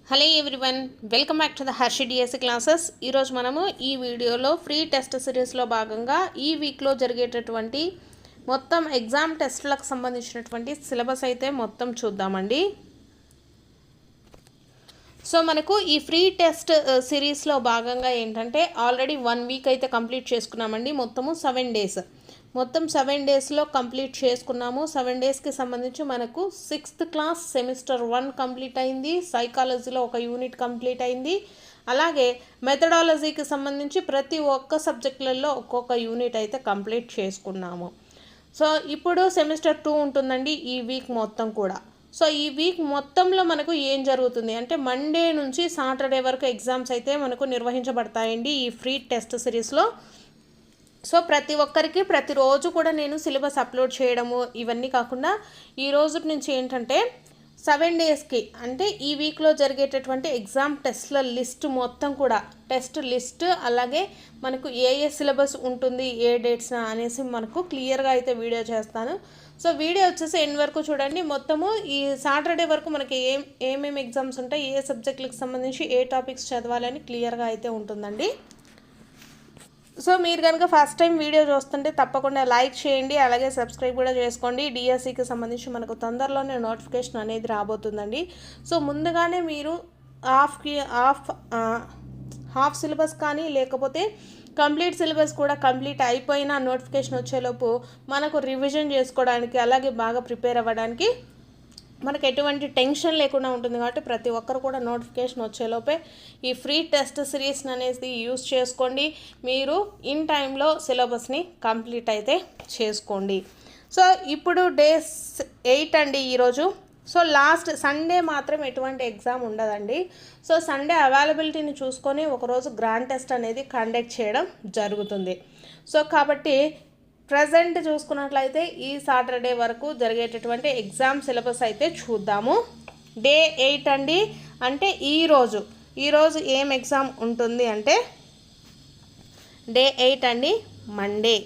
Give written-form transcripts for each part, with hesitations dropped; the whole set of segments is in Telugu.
Hello everyone, welcome back to the Harshi DSC classes. ఈరోజు మనము ఈ వీడియోలో ఫ్రీ టెస్ట్ సిరీస్లో భాగంగా ఈ వీక్లో జరిగేటటువంటి మొత్తం ఎగ్జామ్ టెస్ట్లకు సంబంధించినటువంటి సిలబస్ అయితే మొత్తం చూద్దామండి. సో మనకు ఈ ఫ్రీ టెస్ట్ సిరీస్లో భాగంగా ఏంటంటే ఆల్రెడీ 1 వీక్ అయితే కంప్లీట్ చేసుకున్నామండి. మొత్తము 7 డేస్, మొత్తం 7 డేస్లో కంప్లీట్ చేసుకున్నాము. 7 డేస్కి సంబంధించి మనకు 6th క్లాస్ సెమిస్టర్ 1 కంప్లీట్ అయింది. సైకాలజీలో ఒక యూనిట్ కంప్లీట్ అయింది. అలాగే మెథడాలజీకి సంబంధించి ప్రతి ఒక్క సబ్జెక్టులలో ఒక్కొక్క యూనిట్ అయితే కంప్లీట్ చేసుకున్నాము. సో ఇప్పుడు సెమిస్టర్ 2 ఉంటుందండి ఈ వీక్ మొత్తం కూడా. సో ఈ వీక్ మొత్తంలో మనకు ఏం జరుగుతుంది అంటే మండే నుంచి సాటర్డే వరకు ఎగ్జామ్స్ అయితే మనకు నిర్వహించబడతాయండి ఈ ఫ్రీ టెస్ట్ సిరీస్లో. సో ప్రతి ఒక్కరికి ప్రతిరోజు కూడా నేను సిలబస్ అప్లోడ్ చేయడము ఇవన్నీ కాకుండా ఈ రోజు నుంచి ఏంటంటే 7 డేస్కి అంటే ఈ వీక్లో జరిగేటటువంటి ఎగ్జామ్ టెస్ట్ల లిస్ట్ మొత్తం కూడా టెస్ట్ లిస్ట్, అలాగే మనకు ఏ సిలబస్ ఉంటుంది ఏ డేట్స్ అనేసి మనకు క్లియర్గా అయితే వీడియో చేస్తాను. సో వీడియో వచ్చేసి ఎండ్ వరకు చూడండి. మొత్తము ఈ సాటర్డే వరకు మనకి ఏమేమి ఎగ్జామ్స్ ఉంటాయి, ఏ సబ్జెక్టులకు సంబంధించి ఏ టాపిక్స్ చదవాలని క్లియర్గా అయితే ఉంటుందండి. సో మీరు కనుక ఫస్ట్ టైం వీడియో చూస్తుంటే తప్పకుండా లైక్ చేయండి, అలాగే సబ్స్క్రైబ్ కూడా చేసుకోండి. డిఎస్సికి సంబంధించి మనకు తొందరలోనే నోటిఫికేషన్ అనేది రాబోతుందండి. సో ముందుగానే మీరు హాఫ్ సిలబస్ కానీ లేకపోతే కంప్లీట్ సిలబస్ కూడా కంప్లీట్ అయిపోయిన నోటిఫికేషన్ వచ్చేలోపు మనకు రివిజన్ చేసుకోవడానికి అలాగే బాగా ప్రిపేర్ అవ్వడానికి మనకు ఎటువంటి టెన్షన్ లేకుండా ఉంటుంది. కాబట్టి ప్రతి ఒక్కరు కూడా నోటిఫికేషన్ వచ్చేలోపే ఈ ఫ్రీ టెస్ట్ సిరీస్ అనేది యూస్ చేసుకోండి. మీరు ఇన్ టైంలో సిలబస్ని కంప్లీట్ అయితే చేసుకోండి. సో ఇప్పుడు డే 8 అండి ఈరోజు. సో లాస్ట్ సండే మాత్రం ఎటువంటి ఎగ్జామ్ ఉండదండి. సో సండే అవైలబిలిటీని చూసుకొని ఒకరోజు గ్రాండ్ టెస్ట్ అనేది కండక్ట్ చేయడం జరుగుతుంది. సో కాబట్టి ప్రజెంట్ చూసుకున్నట్లయితే ఈ సాటర్డే వరకు జరిగేటటువంటి ఎగ్జామ్ సిలబస్ అయితే చూద్దాము. డే 8 అండి, అంటే ఈరోజు ఏం ఎగ్జామ్ ఉంటుంది అంటే డే 8 అండి, మండే.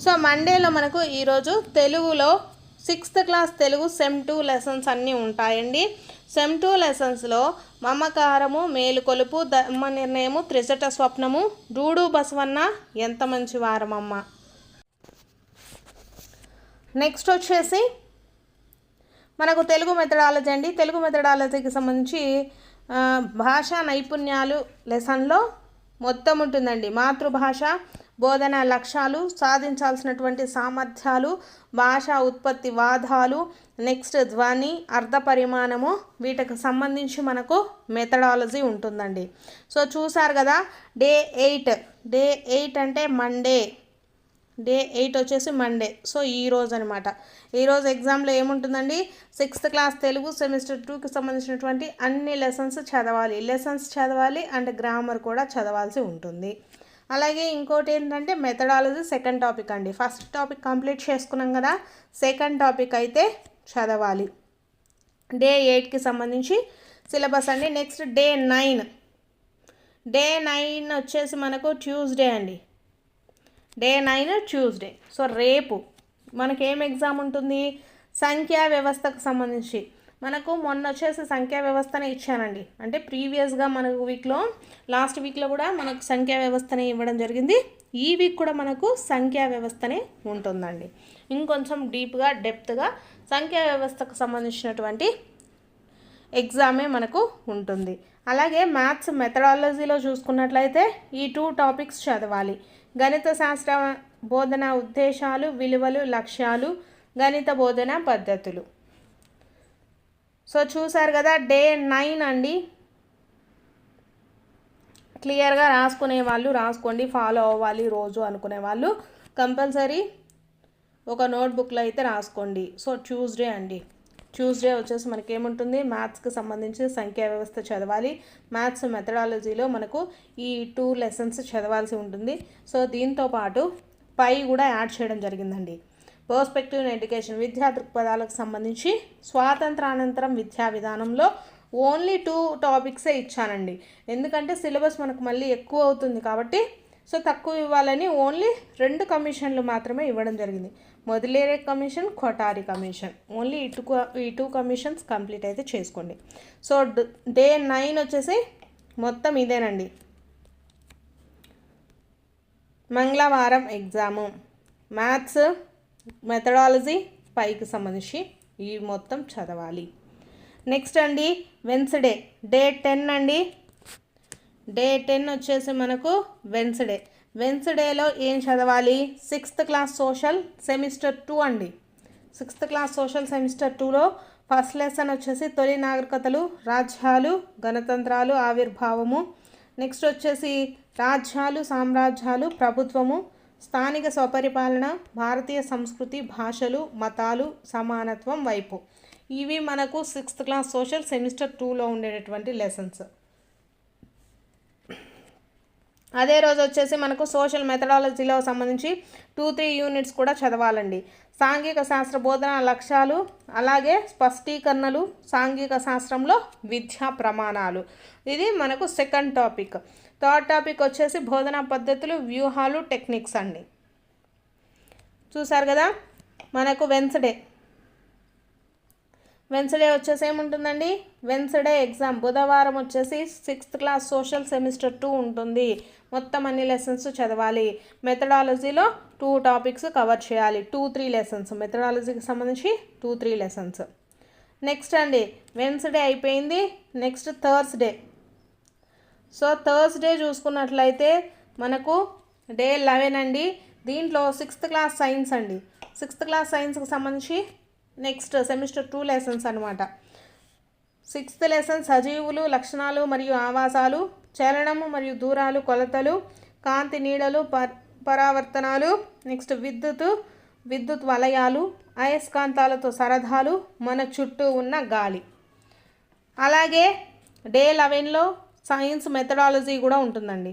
సో మండేలో మనకు ఈరోజు తెలుగులో 6th class Telugu sem 2 lessons అన్నీ ఉంటాయండి. సెమ్ 2 లెసన్స్లో మమకారము, మేలుకొలుపు, ధర్మ నిర్ణయము, త్రిజట స్వప్నము, డూడు బసవన్న, ఎంత మంచి వారమమ్మ. నెక్స్ట్ వచ్చేసి మనకు తెలుగు మెథడాలజీ అండి. తెలుగు మెథడాలజీకి సంబంధించి భాషా నైపుణ్యాలు లెసన్లో మొత్తం ఉంటుందండి. మాతృభాష, బోధన లక్ష్యాలు, సాధించాల్సినటువంటి సామర్థ్యాలు, భాషా ఉత్పత్తి వాదాలు, నెక్స్ట్ ధ్వని, అర్ధ పరిమాణము, వీటికి సంబంధించి మనకు మెథడాలజీ ఉంటుందండి. సో చూసారు కదా, డే 8 అంటే మండే. డే 8 వచ్చేసి మండే. సో ఈరోజు అనమాట. ఈరోజు ఎగ్జామ్లో ఏముంటుందండి, 6th క్లాస్ తెలుగు సెమిస్టర్ 2కి సంబంధించినటువంటి అన్ని లెసన్స్ చదవాలి అండ్ గ్రామర్ కూడా చదవాల్సి ఉంటుంది. అలాగే ఇంకోటి ఏంటంటే మెథడాలజీ సెకండ్ టాపిక్ అండి. ఫస్ట్ టాపిక్ కంప్లీట్ చేసుకున్నాం కదా, సెకండ్ టాపిక్ అయితే చదవాలి. డే 8కి సంబంధించి సిలబస్ అండి. నెక్స్ట్ డే 9 వచ్చేసి మనకు ట్యూస్డే అండి. Day 9 Tuesday. సో రేపు మనకి ఏం ఎగ్జామ్ ఉంటుంది, సంఖ్యా వ్యవస్థకు సంబంధించి. మనకు మొన్న వచ్చేసి సంఖ్యా వ్యవస్థనే ఇచ్చానండి. అంటే ప్రీవియస్గా మనకు లాస్ట్ వీక్లో కూడా మనకు సంఖ్యా వ్యవస్థనే ఇవ్వడం జరిగింది. ఈ వీక్ కూడా మనకు సంఖ్యా వ్యవస్థనే ఉంటుందండి. ఇంకొంచెం డీప్గా డెప్త్గా సంఖ్యా వ్యవస్థకు సంబంధించినటువంటి ఎగ్జామే మనకు ఉంటుంది. అలాగే మ్యాథ్స్ మెథడాలజీలో చూసుకున్నట్లయితే ఈ 2 టాపిక్స్ చదవాలి. గణిత శాస్త్ర బోధన ఉద్దేశాలు, విలువలు, లక్ష్యాలు, గణిత బోధన పద్ధతులు. సో చూసారు కదా, డే 9 అండి. క్లియర్గా రాసుకునే వాళ్ళు రాసుకోండి, ఫాలో అవ్వాలి రోజు అనుకునే వాళ్ళు కంపల్సరీ ఒక నోట్బుక్లో అయితే రాసుకోండి. సో ట్యూస్డే అండి. ట్యూస్డే వచ్చేసి మనకి ఏముంటుంది, మ్యాథ్స్కి సంబంధించి సంఖ్యా వ్యవస్థ చదవాలి. మ్యాథ్స్ మెథడాలజీలో మనకు ఈ 2 లెసన్స్ చదవాల్సి ఉంటుంది. సో దీంతోపాటు పై కూడా యాడ్ చేయడం జరిగిందండి. పర్స్పెక్టివ్ ఇన్ ఎడ్యుకేషన్, విద్యా దృక్పథాలకు సంబంధించి స్వాతంత్రానంతరం విద్యా విధానంలో ఓన్లీ 2 టాపిక్సే ఇచ్చానండి. ఎందుకంటే సిలబస్ మనకు మళ్ళీ ఎక్కువ అవుతుంది కాబట్టి సో తక్కువ ఇవ్వాలని ఓన్లీ 2 కమిషన్లు మాత్రమే ఇవ్వడం జరిగింది. మొదలేరే కమిషన్, కొఠారి కమిషన్. ఓన్లీ ఈ టూ కమిషన్స్ కంప్లీట్ అయితే చేసుకోండి. సో డే 9 వచ్చేసి మొత్తం ఇదేనండి, మంగళవారం ఎగ్జాము. మ్యాథ్స్, మెథడాలజీ 5కి సంబంధించి ఈ మొత్తం చదవాలి. నెక్స్ట్ అండి వెన్స్డే డే 10 అండి. డే 10 వచ్చేసి మనకు వెన్స్డేలో ఏం చదవాలి? 6th క్లాస్ సోషల్ సెమిస్టర్ 2 అండి. 6th క్లాస్ సోషల్ సెమిస్టర్ 2లో ఫస్ట్ లెసన్ వచ్చేసి తొలి నాగరికతలు, రాజ్యాలు, గణతంత్రాలు, ఆవిర్భావము. నెక్స్ట్ వచ్చేసి రాజ్యాలు, సామ్రాజ్యాలు, ప్రభుత్వము, స్థానిక స్వపరిపాలన, భారతీయ సంస్కృతి, భాషలు, మతాలు, సమానత్వం వైపు. ఇవి మనకు 6th క్లాస్ సోషల్ సెమిస్టర్ 2లో ఉండేటటువంటి లెసన్స్. అదే రోజు వచ్చేసి మనకు సోషల్ మెథడాలజీలో సంబంధించి 2-3 యూనిట్స్ కూడా చదవాలండి. సాంఘిక శాస్త్ర బోధన లక్ష్యాలు, అలాగే స్పష్టీకరణలు, సాంఘిక శాస్త్రంలో విద్యా ప్రమాణాలు. ఇది మనకు సెకండ్ టాపిక్. థర్డ్ టాపిక్ వచ్చేసి బోధనా పద్ధతులు, వ్యూహాలు, టెక్నిక్స్ అండి. చూసారు కదా, మనకు వెన్స్డే వచ్చేసి ఏముంటుందండి? Wednesday exam. బుధవారం వచ్చేసి 6th క్లాస్ సోషల్ సెమిస్టర్ 2 ఉంటుంది. మొత్తం అన్ని లెసన్స్ చదవాలి. మెథడాలజీలో 2 టాపిక్స్ కవర్ చేయాలి. 2-3 లెసన్స్ మెథడాలజీకి సంబంధించి 2-3 లెసన్స్. నెక్స్ట్ అండి వెన్స్డే అయిపోయింది. Next Thursday. సో థర్స్డే చూసుకున్నట్లయితే మనకు డే 11 అండి. దీంట్లో 6th క్లాస్ సైన్స్ అండి. 6th క్లాస్ సైన్స్కి సంబంధించి నెక్స్ట్ సెమిస్టర్ 2 లెసన్స్ అనమాట. 6th లెసన్ సజీవులు, లక్షణాలు మరియు ఆవాసాలు, చలనము మరియు దూరాలు, కొలతలు, కాంతి నీడలు, పరావర్తనాలు. నెక్స్ట్ విద్యుత్ వలయాలు, అయస్కాంతాలతో సరదాలు, మన చుట్టూ ఉన్న గాలి. అలాగే డే 11లో సైన్స్ మెథడాలజీ కూడా ఉంటుందండి.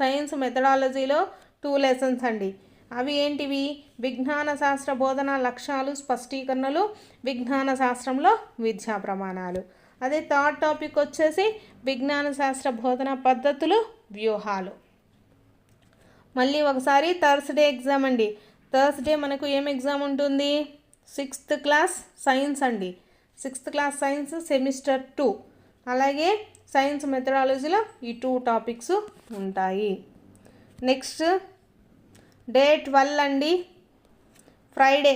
సైన్స్ మెథడాలజీలో 2 లెసన్స్ అండి. అవి ఏంటివి? విజ్ఞాన శాస్త్ర బోధన లక్ష్యాలు, స్పష్టీకరణలు, విజ్ఞాన శాస్త్రంలో విద్యా ప్రమాణాలు. అదే థర్డ్ టాపిక్ వచ్చేసి విజ్ఞాన శాస్త్ర బోధన పద్ధతులు, వ్యూహాలు. మళ్ళీ ఒకసారి థర్స్డే ఎగ్జామ్ అండి. థర్స్డే మనకు ఏం ఎగ్జామ్ ఉంటుంది? 6th క్లాస్ సైన్స్ అండి. 6th class science semester 2. అలాగే సైన్స్ మెథడాలజీలో ఈ 2 టాపిక్స్ ఉంటాయి. నెక్స్ట్ డే 12 అండి, ఫ్రైడే.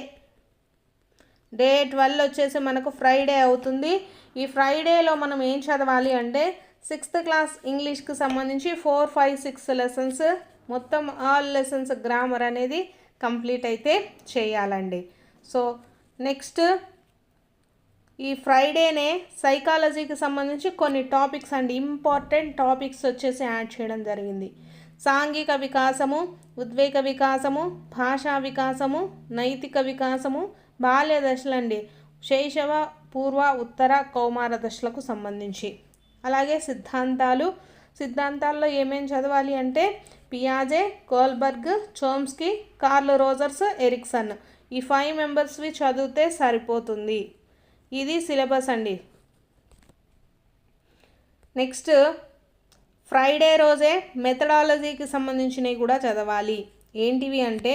డే 12 వచ్చేసి మనకు ఫ్రైడే అవుతుంది. ఈ ఫ్రైడేలో మనం ఏం చదవాలి అంటే 6th క్లాస్ ఇంగ్లీష్కి సంబంధించి 4, 5, 6 లెసన్స్, మొత్తం ఆల్ లెసన్స్ గ్రామర్ అనేది కంప్లీట్ అయితే చేయాలండి. సో నెక్స్ట్ ఈ ఫ్రైడేనే సైకాలజీకి సంబంధించి కొన్ని టాపిక్స్ అండి, ఇంపార్టెంట్ టాపిక్స్ వచ్చేసి యాడ్ చేయడం జరిగింది. సాంఘిక వికాసము, ఉద్వేగ వికాసము, భాషా వికాసము, నైతిక వికాసము, బాల్య దశలండి, శైశవ, పూర్వ, ఉత్తర, కౌమార దశలకు సంబంధించి. అలాగే సిద్ధాంతాల్లో ఏమేం చదవాలి అంటే పియాజే, Kohlberg, Chomsky, Carl Rogers, Erikson. ఈ 5 మెంబర్స్వి చదివితే సరిపోతుంది. ఇది సిలబస్ అండి. నెక్స్ట్ ఫ్రైడే రోజే మెథడాలజీకి సంబంధించినవి కూడా చదవాలి. ఏంటివి అంటే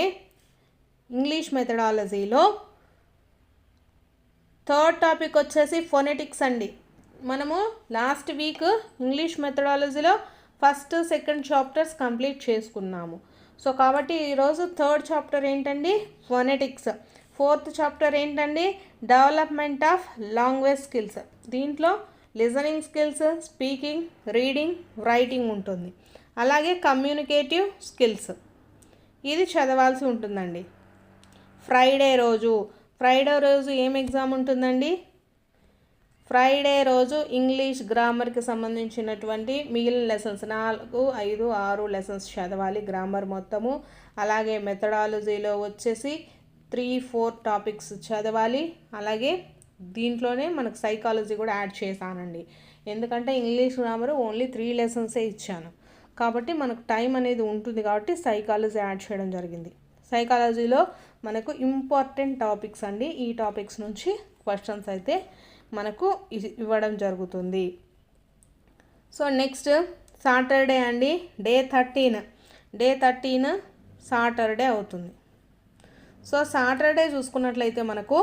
ఇంగ్లీష్ మెథడాలజీలో థర్డ్ టాపిక్ వచ్చేసి ఫొనెటిక్స్ అండి. మనము లాస్ట్ వీక్ ఇంగ్లీష్ మెథడాలజీలో ఫస్ట్, సెకండ్ చాప్టర్స్ కంప్లీట్ చేసుకున్నాము. సో కాబట్టి ఈరోజు థర్డ్ చాప్టర్ ఏంటండి? ఫొనెటిక్స్. ఫోర్త్ చాప్టర్ ఏంటండి? Development of language skills. దీంట్లో listening skills, speaking, reading, writing ఉంటుంది. అలాగే కమ్యూనికేటివ్ స్కిల్స్. ఇది చదవాల్సి ఉంటుందండి. ఫ్రైడే రోజు ఏం ఎగ్జామ్ ఉంటుందండి? ఫ్రైడే రోజు ఇంగ్లీష్ గ్రామర్కి సంబంధించినటువంటి మిగిలిన లెసన్స్ 4, 5, 6 లెసన్స్ చదవాలి గ్రామర్ మొత్తము. అలాగే మెథడాలజీలో వచ్చేసి 3, 4 టాపిక్స్ చదవాలి. అలాగే దీంట్లోనే మనకు సైకాలజీ కూడా యాడ్ చేశానండి. ఎందుకంటే ఇంగ్లీష్ గ్రామర్ ఓన్లీ 3 లెసన్సే ఇచ్చాను కాబట్టి మనకు టైం అనేది ఉంటుంది కాబట్టి సైకాలజీ యాడ్ చేయడం జరిగింది. సైకాలజీలో మనకు ఇంపార్టెంట్ టాపిక్స్ అండి. ఈ టాపిక్స్ నుంచి క్వశ్చన్స్ అయితే మనకు ఇవ్వడం జరుగుతుంది. సో నెక్స్ట్ సాటర్డే అండి. డే 13 సాటర్డే అవుతుంది. సో సాటర్డే చూసుకున్నట్లయితే మనకు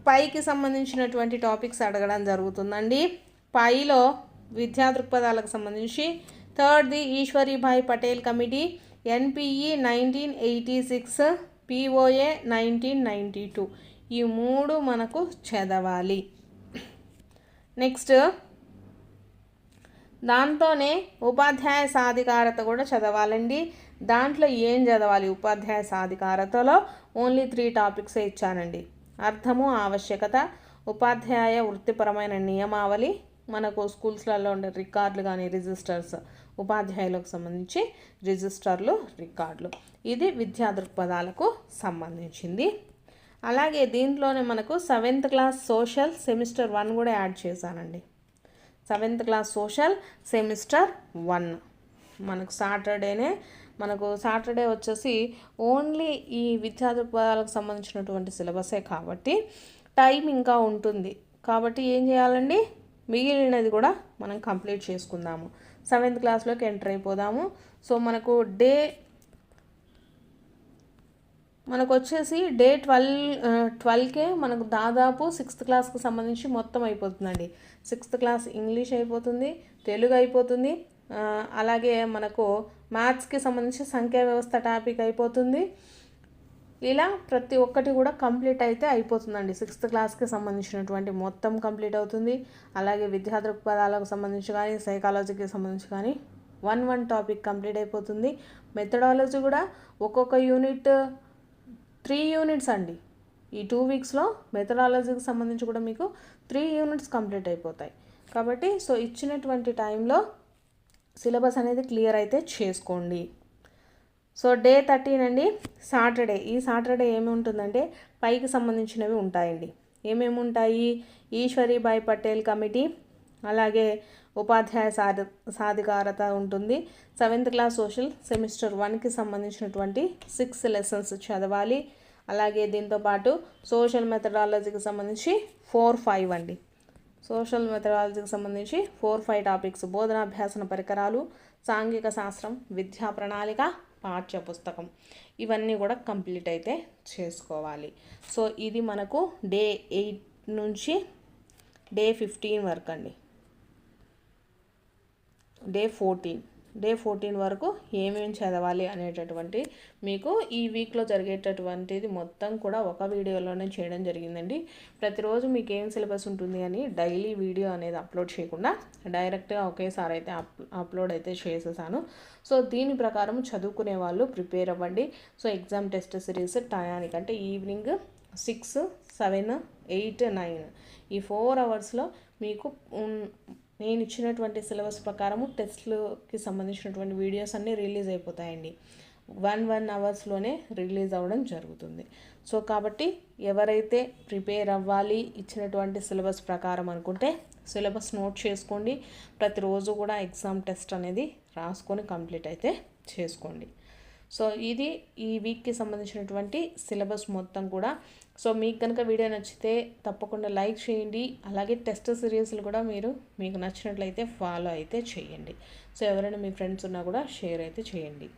పైకి సంబంధించినటువంటి టాపిక్స్ అడగడం జరుగుతుందండి. పైలో విద్యా దృక్పథాలకు సంబంధించి థర్డ్ది Ishwaribhai Patel committee, NPE 1986, POA 1992, ఈ 3 మనకు చదవాలి. నెక్స్ట్ దాంతోనే ఉపాధ్యాయ సాధికారత కూడా చదవాలండి. దాంట్లో ఏం చదవాలి? ఉపాధ్యాయ సాధికారతలో ఓన్లీ 3 టాపిక్సే ఇచ్చానండి. అర్థము, ఆవశ్యకత, ఉపాధ్యాయ వృత్తిపరమైన నియమావళి, మనకు స్కూల్స్లలో ఉండే రికార్డులు కానీ రిజిస్టర్స్, ఉపాధ్యాయులకు సంబంధించి రిజిస్టర్లు, రికార్డులు. ఇది విద్యా దృక్పథాలకు సంబంధించింది. అలాగే దీంట్లోనే మనకు 7th క్లాస్ సోషల్ సెమిస్టర్ 1 కూడా యాడ్ చేశానండి. 7th క్లాస్ సోషల్ సెమిస్టర్ 1 మనకు సాటర్డే వచ్చేసి ఓన్లీ ఈ విద్యా దృక్పథాలకు సంబంధించినటువంటి సిలబసే కాబట్టి టైం ఇంకా ఉంటుంది. కాబట్టి ఏం చేయాలండి, మిగిలినది కూడా మనం కంప్లీట్ చేసుకుందాము. 7th క్లాస్లోకి enter అయిపోదాము. సో మనకు వచ్చేసి డే 12కే మనకు దాదాపు 6th క్లాస్కి సంబంధించి మొత్తం అయిపోతుందండి. 6th క్లాస్ ఇంగ్లీష్ అయిపోతుంది, తెలుగు అయిపోతుంది, అలాగే మనకు మ్యాథ్స్కి సంబంధించి సంఖ్యా వ్యవస్థ టాపిక్ అయిపోతుంది. ఇలా ప్రతి ఒక్కటి కూడా కంప్లీట్ అయితే అయిపోతుందండి. 6th క్లాస్కి సంబంధించినటువంటి మొత్తం కంప్లీట్ అవుతుంది. అలాగే విద్యా దృక్పథాలకు సంబంధించి కానీ సైకాలజీకి సంబంధించి కానీ 1 టాపిక్ కంప్లీట్ అయిపోతుంది. మెథడాలజీ కూడా ఒక్కొక్క యూనిట్ 3 యూనిట్స్ అండి. ఈ 2 వీక్స్లో మెథడాలజీకి సంబంధించి కూడా మీకు 3 యూనిట్స్ కంప్లీట్ అయిపోతాయి. కాబట్టి సో ఇచ్చినటువంటి టైంలో సిలబస్ అనేది క్లియర్ అయితే చేసుకోండి. సో డే 13 అండి, సాటర్డే. ఈ సాటర్డే ఏమి ఉంటుందంటే పైకి సంబంధించినవి ఉంటాయండి. ఏమేమి ఉంటాయి? ఈశ్వరీభాయ్ పటేల్ కమిటీ, అలాగే ఉపాధ్యాయ సాధికారత ఉంటుంది. 7th క్లాస్ సోషల్ సెమిస్టర్ 1కి సంబంధించినటువంటి 6 లెసన్స్ చదవాలి. అలాగే దీంతోపాటు సోషల్ మెథడాలజీకి సంబంధించి 4-5 అండి. సోషల్ మెథడాలజీకి సంబంధించి 4-5 టాపిక్స్: బోధనాభ్యాసన పరికరాలు, సాంఘిక శాస్త్రం, విద్యా ప్రణాళిక, పాఠ్య పుస్తకం, ఇవన్నీ కూడా కంప్లీట్ అయితే చేసుకోవాలి. సో ఇది మనకు డే 8 నుంచి డే 15 వరకు అండి. డే 14 వరకు ఏమేమి చదవాలి అనేటటువంటి మీకు ఈ వీక్లో జరిగేటటువంటిది మొత్తం కూడా ఒక వీడియోలోనే చేయడం జరిగిందండి. ప్రతిరోజు మీకు ఏం సిలబస్ ఉంటుంది అని డైలీ వీడియో అనేది అప్లోడ్ చేయకుండా డైరెక్ట్గా ఒకేసారి అయితే అప్లోడ్ అయితే చేసేసాను. సో దీని ప్రకారం చదువుకునే వాళ్ళు ప్రిపేర్ అవ్వండి. సో ఎగ్జామ్ టెస్ట్ సిరీస్ టయానికి అంటే ఈవినింగ్ 6, 7, 8, 9 ఈ 4 అవర్స్లో మీకు నేను ఇచ్చినటువంటి సిలబస్ ప్రకారము టెస్ట్లకి సంబంధించినటువంటి వీడియోస్ అన్నీ రిలీజ్ అయిపోతాయండి. 1 అవర్స్లోనే రిలీజ్ అవ్వడం జరుగుతుంది. సో కాబట్టి ఎవరైతే ప్రిపేర్ అవ్వాలి ఇచ్చినటువంటి సిలబస్ ప్రకారం అనుకుంటే సిలబస్ నోట్ చేసుకోండి. ప్రతిరోజు కూడా ఎగ్జామ్ టెస్ట్ అనేది రాసుకొని కంప్లీట్ అయితే చేసుకోండి. సో ఇది ఈ వీక్కి సంబంధించినటువంటి సిలబస్ మొత్తం కూడా. సో మీకు కనుక వీడియో నచ్చితే తప్పకుండా లైక్ చేయండి. అలాగే టెస్ట్ సిరీస్లు కూడా మీకు నచ్చినట్లయితే ఫాలో అయితే చేయండి. సో ఎవరైనా మీ ఫ్రెండ్స్ ఉన్నా కూడా షేర్ అయితే చేయండి.